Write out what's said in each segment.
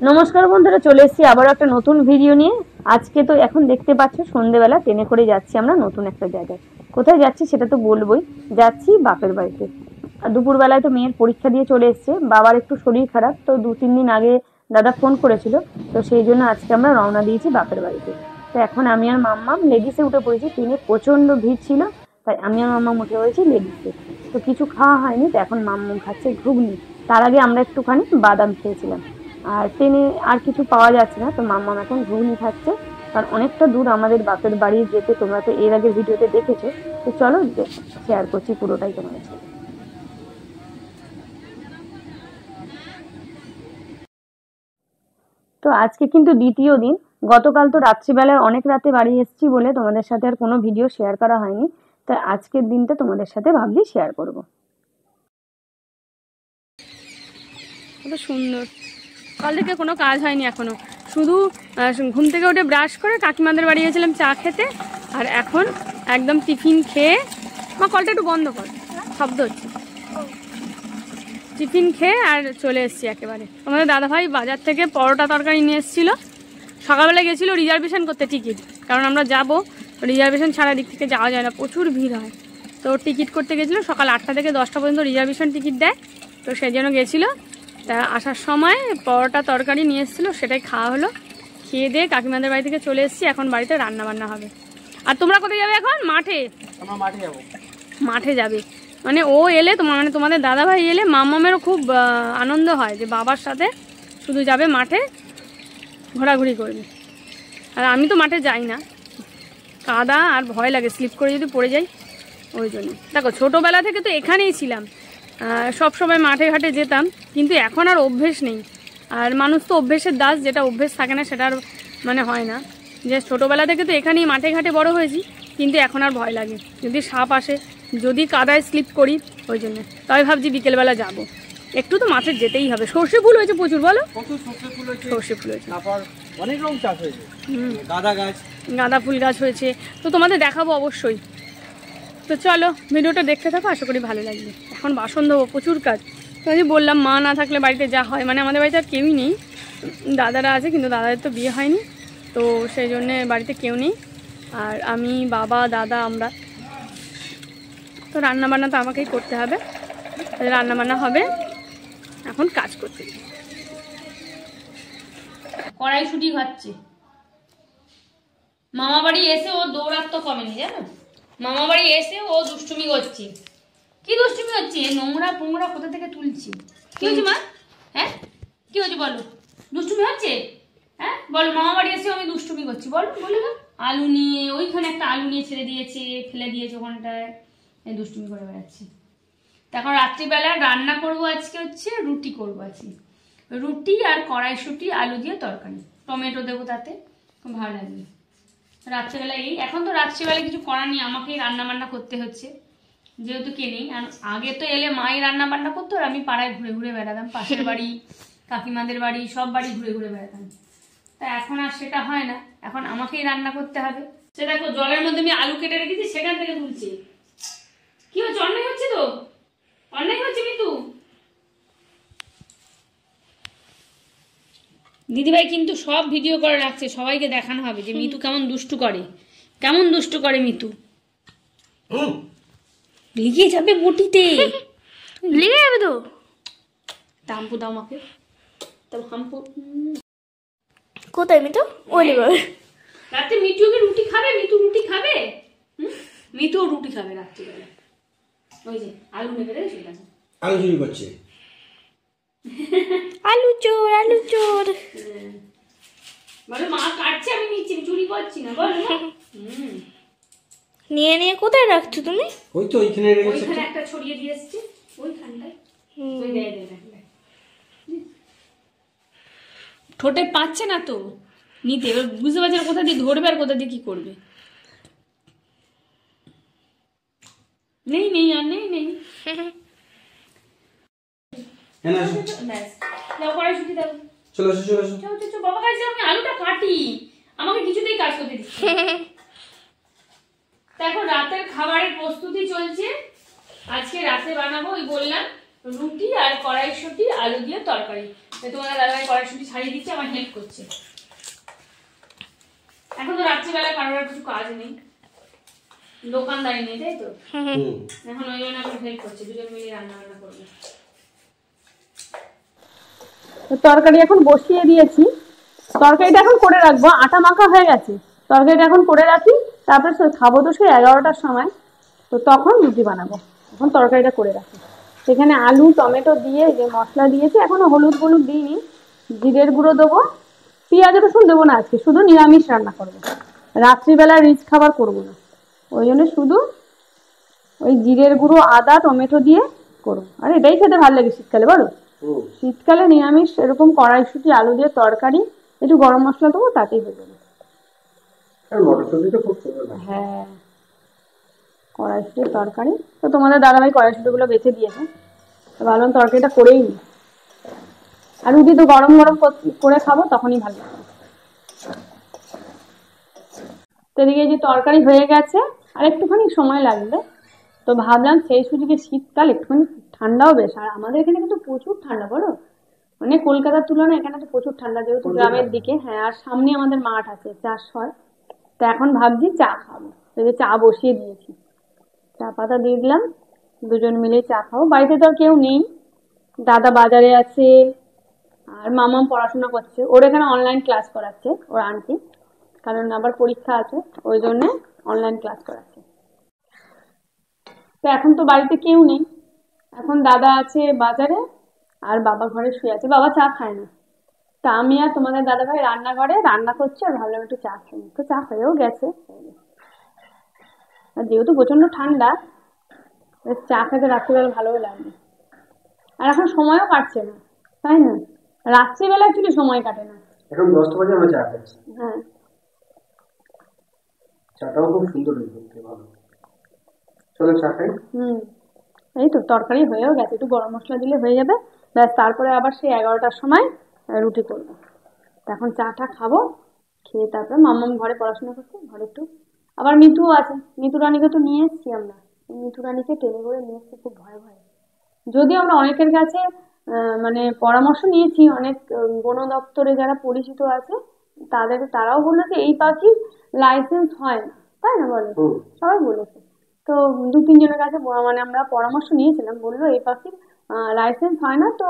নমস্কার বন্ধুরা, চলে এসেছি আবার একটা নতুন ভিডিও নিয়ে। আজকে তো এখন দেখতে পাচ্ছ সন্ধ্যেবেলা ট্রেনে করে যাচ্ছি আমরা নতুন একটা জায়গায়। কোথায় যাচ্ছি সেটা তো বলবোই। যাচ্ছি বাপের বাড়িতে। আর দুপুরবেলায় তো মেয়ের পরীক্ষা দিয়ে চলে এসছে, বাবার একটু শরীর খারাপ, তো 2-3 দিন আগে দাদা ফোন করেছিল, তো সেই জন্য আজকে আমরা রওনা দিয়েছি বাপের বাড়িতে। তো এখন আমি আর মাম্মাম লেডিসে উঠে পড়েছি, ট্রেনে প্রচণ্ড ভিড় ছিল, তাই আমি আর মাম্মাম উঠে পড়েছি লেডিসে। তো কিছু খাওয়া হয়নি, তো এখন মাম্মাম খাচ্ছে ঘুগনি। তার আগে আমরা একটুখানি বাদাম খেয়েছিলাম। আর ট্রেনে আর কিছু পাওয়া যাচ্ছে না, তো মাম্মাম এখন ঘুগনি খাচ্ছে। কারণ অনেকটা দূর আমাদের বাপের বাড়ি যেতে, তোমরা তো এর আগের ভিডিওতে দেখেছো। তো চলো শেয়ার করছি পুরোটাই তোমাদের সাথে। তো আজকে কিন্তু দ্বিতীয় দিন। গতকাল তো রাত্রিবেলায় অনেক রাতে বাড়ি এসেছি বলে তোমাদের সাথে আর কোনো ভিডিও শেয়ার করা হয়নি, তাই আজকের দিনটা তোমাদের সাথে ভাবছি শেয়ার করব। কত সুন্দর। কাল থেকে কোনো কাজ হয়নি এখনো, শুধু ঘুম থেকে উঠে ব্রাশ করে কাকিমাদের বাড়ি গেছিলাম চা খেতে। আর এখন একদম টিফিন খেয়ে, মা কলটা একটু বন্ধ কর, শব্দ হচ্ছে। টিফিন খেয়ে আর চলে এসেছি একেবারে। আমাদের দাদাভাই বাজার থেকে পরোটা তরকারি নিয়ে এসেছিলো। সকালবেলা গেছিলো রিজার্ভেশন করতে টিকিট, কারণ আমরা যাব, রিজার্ভেশন ছাড়া দিক থেকে যাওয়া যায় না, প্রচুর ভিড় হয়। তো টিকিট করতে গেছিলো, সকাল 8টা থেকে 10টা পর্যন্ত রিজার্ভেশন টিকিট দেয়, তো সেই জন্য গেছিলো। তা আসার সময় পরোটা তরকারি নিয়ে এসেছিলো, সেটাই খাওয়া হলো। খেয়ে দিয়ে কাকিমাদের বাড়ি থেকে চলে এসেছি, এখন বাড়িতে রান্না বান্না হবে। আর তোমরা কোথায় যাবে এখন? মাঠে? মাঠে যাবো। মাঠে যাবে মানে ও এলে তোমাদের দাদাভাই এলে মাম্মামেরও খুব আনন্দ হয় যে বাবার সাথে শুধু যাবে মাঠে, ঘোরাঘুরি করবে। আর আমি তো মাঠে যাই না, কাদা আর ভয় লাগে স্লিপ করে যদি পড়ে যাই, ওই জন্য। দেখো ছোটোবেলা থেকে তো এখানেই ছিলাম, সব সময় মাঠে ঘাটে যেতাম, কিন্তু এখন আর অভ্যেস নেই। আর মানুষ তো অভ্যেসের দাস, যেটা অভ্যেস থাকে না সেটা আর মানে হয় না। যে ছোটোবেলা থেকে তো এখানেই মাঠে ঘাটে বড় হয়েছি, কিন্তু এখন আর ভয় লাগে যদি সাপ আসে, যদি কাদায় স্লিপ করি, ওই জন্য। তাই ভাবছি বিকেলবেলা যাব, একটু তো মাঠে যেতেই হবে। সর্ষে ফুল হয়েছে প্রচুর, বলো? সর্ষে ফুল হয়েছে, অনেক রকম চাষ হয়েছে, গাঁদা ফুল গাছ হয়েছে, তো তোমাদের দেখাবো অবশ্যই। তো চলো ভিডিওটা দেখতে থাকো, আশা করি ভালো লাগবে। এখন বাসন দেবো, প্রচুর কাজ। তো আমি বললাম মা না থাকলে বাড়িতে যা হয়, মানে আমাদের বাড়িতে আর কেউই নেই, দাদারা আছে কিন্তু দাদাদের তো বিয়ে হয়নি, তো সেই জন্যে বাড়িতে কেউ নেই। আর আমি, বাবা, দাদা, আমরা তো রান্নাবান্না তো আমাকেই করতে হবে। রান্নাবান্না হবে, এখন কাজ করতে। কড়াইশুঁটি খাচ্ছে। মামা বাড়ি এসে ও দৌড়াত্ম কমেনি, জানো? মামা বাড়ি এসে ও দুষ্টুমি করছে। কি দুষ্টুমি হচ্ছে? নোংরা পোংরা কোথা থেকে তুলছি। কি হয়েছে মা? হ্যাঁ কি হয়েছে বলো? দুষ্টুমি হচ্ছে? হ্যাঁ বলো, মামা বাড়ি এসে আমি দুষ্টুমি করছি, বলো বলে না। আলু নিয়ে ওইখানে একটা আলু নিয়ে ছেড়ে দিয়েছে, ফেলে দিয়েছে ওখানটায়, দুষ্টুমি করে বেড়াচ্ছি। তখন রাত্রিবেলা রান্না করব আজকে হচ্ছে রুটি করবো আজকে, রুটি আর কড়াইশুঁটি আলু দিয়ে তরকারি, টমেটো দেবো তাতে, খুব ভালো লাগবে রাত্রিবেলা। এই এখন তো রাত্রিবেলা কিছু করার নেই, আমাকেই রান্না বান্না করতে হচ্ছে যেহেতু কে নেই। আর আগে তো এলে মাই রান্না বান্না করতো, আর আমি পাড়ায় ঘুরে ঘুরে বেড়াতাম, পাশের বাড়ি, কাকিমাদের বাড়ি, সব বাড়ি ঘুরে ঘুরে বেড়াতাম। তা এখন আর সেটা হয় না, এখন আমাকেই রান্না করতে হবে। সে দেখো জলের মধ্যে আমি আলু কেটে রেখেছি, সেখান থেকে তুলছি। কি হচ্ছে? অন্যায় হচ্ছে তো, অন্যায় হচ্ছে মিতু। দিদিভাই কিন্তু সব ভিডিও করে রাখছে, সবাইকে দেখানো হবে যে মিতু কেমন দুষ্টু করে, কেমন দুষ্টু করে মিতু। লেগে যাবে বটিতে, লেগে যাবে তো। তাম্পু দাও আমাকে, তবে হাম্পু কোথায় মিতু? ওই রাতে মিতুকে রুটি খাবে, মিতু রুটি খাবে, মিতুও রুটি খাবে রাত্রিবেলা। ওই যে আলু নেবে রে, সেটা আলু চুরি করছে, আলু চোর, আলু চোর। বলো মা কাটছে, আমি নিচ্ছি, চুরি করছি না, বলো। নিয়ে নিয়ে কোথায় রাখছো তুমি? ওই তো ওইখানে রেখেছি, ওইখানে একটা ছড়িয়ে দিয়ে এসেছি, ওইখানটায়। ওই দে দে দে, ঠোঁটে পাচ্ছে না তো নিতে, এবার বুঝতে পারছে না কোথা দিয়ে ধরবে আর কোথা দিয়ে কি করবে। নেই নেই আর নেই নেই। বাবা কাছে আমি আলুটা কাটি, আমাকে কিছুতেই কাজ করতে দিচ্ছে। এখন রাতের খাবারের প্রস্তুতি চলছে। আজকে রাতে বানাবো, ওই বললাম রুটি আর কড়াইশুঁটি আলু দিয়ে তরকারি। তোমাদের দাদাভাই কড়াইশুঁটি ছাড়িয়ে দিচ্ছে, আমার হেল্প করছে। এখন তো রাত্রিবেলায় কারোর কিছু কাজ নেই, দোকানদারি নেই, তাই তো? এখন ওই জন্য এখন হেল্প করছে, দুজন মিলে রান্না বান্না করবে। তরকারি এখন বসিয়ে দিয়েছি, তরকারিটা এখন করে রাখবো, আটা মাখা হয়ে গেছে, তরকারিটা এখন করে রাখি, তারপরে খাবো তো সেই 11টার সময়, তো তখন রুটি বানাবো। এখন তরকারিটা করে রাখি। সেখানে আলু টমেটো দিয়ে যে মশলা দিয়েছি, এখনো হলুদ হলুদ দিইনি, জিরের গুঁড়ো দেবো, পেঁয়াজ রসুন দেবো না, আজকে শুধু নিরামিষ রান্না করবো, রাত্রিবেলা রিচ খাবার করবো না, ওই জন্য শুধু ওই জিরের গুঁড়ো আদা টমেটো দিয়ে করবো। আর এটাই খেতে ভালো লাগে শীতকালে, বলো? শীতকালে নিরামিষ এরকম কড়াইশুঁটি আলু দিয়ে তরকারি, একটু গরম মশলা দেবো, তাতেই হয়ে যাবে। হ্যাঁ, কড়াইশুঁটির তরকারি। তো তোমাদের দাদাভাই কড়াইশুঁটিগুলো বেছে দিয়েছে, তো ভাবলাম তরকারিটা করেই নি, আর রুটি তো গরম গরম করে খাবো, তখনই ভালো লাগবে। তো এদিকে যে তরকারি হয়ে গেছে, আর একটুখানি সময় লাগবে, তো ভাবলাম সেই সুযোগে শীতকাল একটুখানি ঠান্ডাও বেশ, আর আমাদের এখানে কিন্তু প্রচুর ঠান্ডা, বলো? মানে কলকাতার তুলনায় এখানে তো প্রচুর ঠান্ডা, যেহেতু গ্রামের দিকে। হ্যাঁ, আর সামনে আমাদের মাঠ আছে, চাষ হয়। তো এখন ভাবছি চা খাবো, তো যে চা বসিয়ে দিয়েছি, চা পাতা দিয়ে দিলাম, দুজন মিলে চা খাবো। বাড়িতে তো আর কেউ নেই, দাদা বাজারে আছে, আর মামা পড়াশোনা করছে, ওর এখানে অনলাইন ক্লাস করাচ্ছে ওর আন্টি, কারণ আবার পরীক্ষা আছে, ওই জন্য অনলাইন ক্লাস করাচ্ছে। তো এখন তো বাড়িতে কেউ নেই, এখন দাদা আছে বাজারে, আর বাবা ঘরে শুয়ে আছে, বাবা চা খায় না। তা আমি আর তোমাদের দাদাভাই রান্নাঘরে রান্না করছি, আর ভাবলাম একটু চা খাই, তো চা হয়েও গেছে। আর যেহেতু প্রচন্ড ঠান্ডা, চা খেতে রাত্রিবেলা ভালোও লাগবে, আর এখন সময়ও কাটছে না, তাই না? রাত্রিবেলা অ্যাকচুয়ালি সময় কাটে না। এখন 10টা বাজে আমরা চা খাচ্ছি। হ্যাঁ, চাটাও খুব সুন্দর হয়েছে, ভালো। চলো চা খাই। এই তো তরকারি হয়েও গেছে, একটু গরম মশলা দিলে হয়ে যাবে, ব্যাস। তারপরে আবার সেই 11টার সময় রুটি করবো। এখন চাটা খাবো, খেয়ে তারপরে মাম্মাম ঘরে পড়াশোনা করছে, ঘরে একটু, আবার মিতুও আছে, মিতু রানীকে তো নিয়ে এসছি আমরা, মিতু রানীকে টেনে করে নিয়ে এসছি খুব ভয়ে ভয়ে। যদি আমরা অনেকের কাছে মানে পরামর্শ নিয়েছি, অনেক বন দপ্তরে যারা পরিচিত আছে, তারাও বললো যে এই পাখির লাইসেন্স হয় না, তাই না বলে? সবাই বলেছে। তো 2-3 জনের কাছে মানে আমরা পরামর্শ নিয়েছিলাম, বললো এই পাখির লাইসেন্স হয় না, তো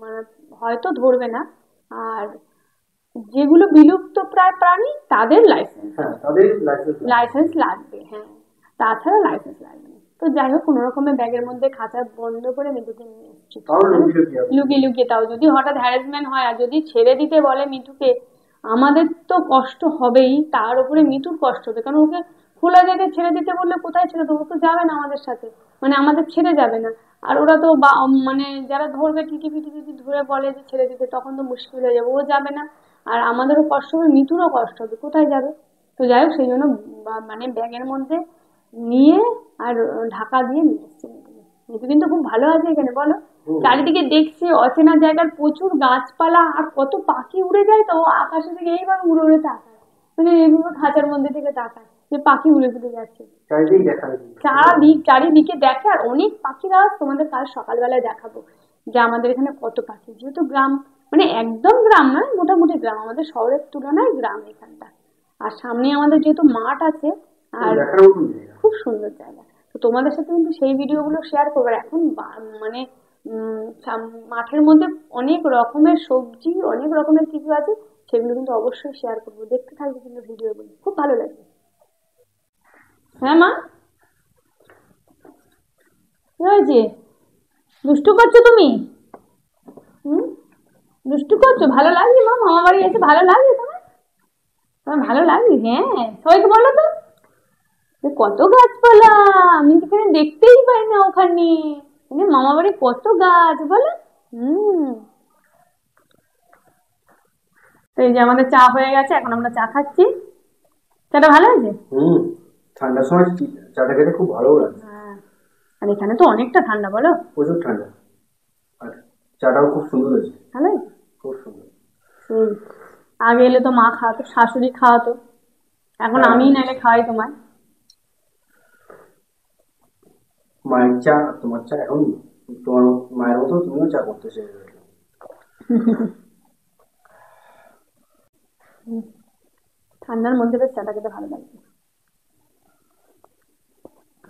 মানে হয়তো ধরবে না, আর যেগুলো বিলুপ্ত প্রায় প্রাণী তাদের লাইসেন্স লাগবে। হ্যাঁ, তাছাড়া লাইসেন্স লাগবে না। তো যাই হোক, কোনো রকমের ব্যাগের মধ্যে খাঁচা বন্ধ করে মিতুকে নিয়ে এসেছি, লুকিয়ে লুকিয়ে। তাও যদি হঠাৎ হ্যারাসমেন্ট হয়, আর যদি ছেড়ে দিতে বলে মিতুকে, আমাদের তো কষ্ট হবেই, তার উপরে মিতুর কষ্ট হবে, কারণ ওকে খোলা জায়গায় ছেড়ে দিতে বললে কোথায় ছেড়ে দেবো? ও তো যাবে না আমাদের সাথে, মানে আমাদের ছেড়ে যাবে না। আর ওরা তো মানে যারা ধরবে টিটি যদি ধরে বলে যে ছেড়ে দিতে, তখন তো মুশকিল হয়ে যাবে, ও যাবে না, আর আমাদেরও কষ্ট হবে, মিতুরও কষ্ট হবে, কোথায় যাবে? তো যাই হোক, সেই জন্য মানে ব্যাগের মধ্যে নিয়ে আর ঢাকা দিয়ে নিয়ে এসছি। মিতু কিন্তু খুব ভালো আছে এখানে, বলো? চারিদিকে দেখছে, অচেনা জায়গার প্রচুর গাছপালা, আর কত পাখি উড়ে যায়, তো আকাশে থেকে এইভাবে উড়ে উড়ে তাকায়, মানে এইভাবে খাঁচার মধ্যে থেকে তাকায় যে পাখি উড়ে উড়ে যাচ্ছে, চারিদিকে দেখে। আর অনেক পাখির আওয়াজ তোমাদের কাল সকালবেলায় দেখাবো, যে আমাদের এখানে কত পাখি, যেহেতু গ্রাম, মানে একদম গ্রাম নয়, মোটামুটি গ্রাম, আমাদের শহরের তুলনায় গ্রাম এখানটা। আর সামনে আমাদের যেহেতু মাঠ আছে, আর খুব সুন্দর জায়গা, তো তোমাদের সাথে কিন্তু সেই ভিডিওগুলো শেয়ার করবো। এখন মানে মাঠের মধ্যে অনেক রকমের সবজি, অনেক রকমের কিছু আছে, সেগুলো কিন্তু অবশ্যই শেয়ার করবো, দেখতে থাকবে কিন্তু ভিডিওগুলো, খুব ভালো লাগবে। হ্যাঁ মা, কি হয়েছে? দুষ্টু করছো তুমি? দুষ্টু করছো? ভালো লাগছে মা মামা বাড়ি এসে? ভালো লাগছে তোমার? তোমার ভালো লাগছে? হ্যাঁ, সবাইকে বলো তো, কত গাছপালা, আমি এখানে দেখতেই পাই না, ওখানে মামা বাড়ি কত গাছ, বলো? তো এই যে আমাদের চা হয়ে গেছে, এখন আমরা চা খাচ্ছি। চাটা ভালো হয়েছে? ঠান্ডার সময় চাটা খেতে খুব ভালো লাগে। হ্যাঁ, আর এখানে তো অনেকটা ঠান্ডা, বলো? প্রচুর ঠান্ডা, আর চাটাও খুব সুন্দর হয়েছে। ভালো হয়েছে, খুব সুন্দর। আগে এলে তো মা খাওয়াতো, শাশুড়ি খাওয়াতো, এখন আমি নাইলে খাওয়াই তোমায়। মায়ের চা, তোমার চা, এখন তোমার মায়ের মতো তুমিও চা করতে চাই। ঠান্ডার মধ্যে বেশ চাটা খেতে ভালো লাগছে।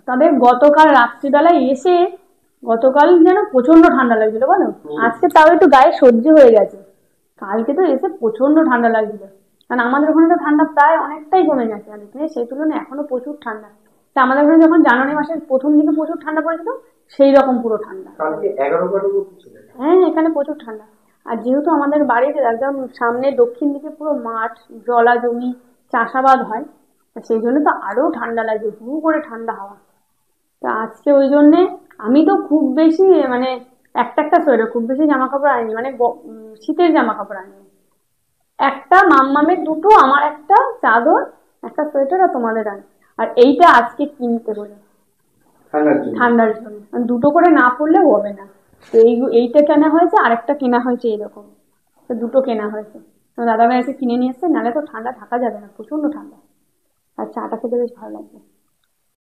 তবে গতকাল রাত্রিবেলায় এসে গতকাল যেন প্রচন্ড ঠান্ডা লাগছিল বলো, আজকে তাও একটু গায়ে সহ্য হয়ে গেছে। কালকে তো এসে প্রচন্ড ঠান্ডা লাগছিল, কারণ আমাদের ওখানে তো ঠান্ডা প্রায় অনেকটাই কমে গেছে, আর এখানে সেই তুলনায় এখনো প্রচুর ঠান্ডা। তা আমাদের ওখানে যখন জানুয়ারি মাসের প্রথম দিকে প্রচুর ঠান্ডা পড়েছিল, সেই রকম পুরো ঠান্ডা। হ্যাঁ, এখানে প্রচুর ঠান্ডা। আর যেহেতু আমাদের বাড়ির একদম সামনে দক্ষিণ দিকে পুরো মাঠ, জলা জমি, চাষাবাদ হয়, তা সেই জন্য তো আরো ঠান্ডা লাগে, হু করে ঠান্ডা হাওয়া। তা আজকে ওই জন্যে আমি তো খুব বেশি মানে একটা সোয়েটার, খুব বেশি জামা কাপড় আনিনি, মানে শীতের জামা কাপড় আনিনি। একটা মাম্মামের দুটো, আমার একটা চাদর, একটা সোয়েটার, আর তোমাদের আনি। আর এইটা আজকে কিনতে বলে ঠান্ডার জন্য, দুটো করে না পড়লে হবে না। তো এইটা কেনা হয়েছে, আরেকটা কেনা হয়েছে এরকম, তো দুটো কেনা হয়েছে। তো দাদাভাই এসে কিনে নিয়ে এসছে, নাহলে তো ঠান্ডা থাকা যাবে না, প্রচন্ড ঠান্ডা। আর চাটা খেতে বেশ ভালো লাগবে।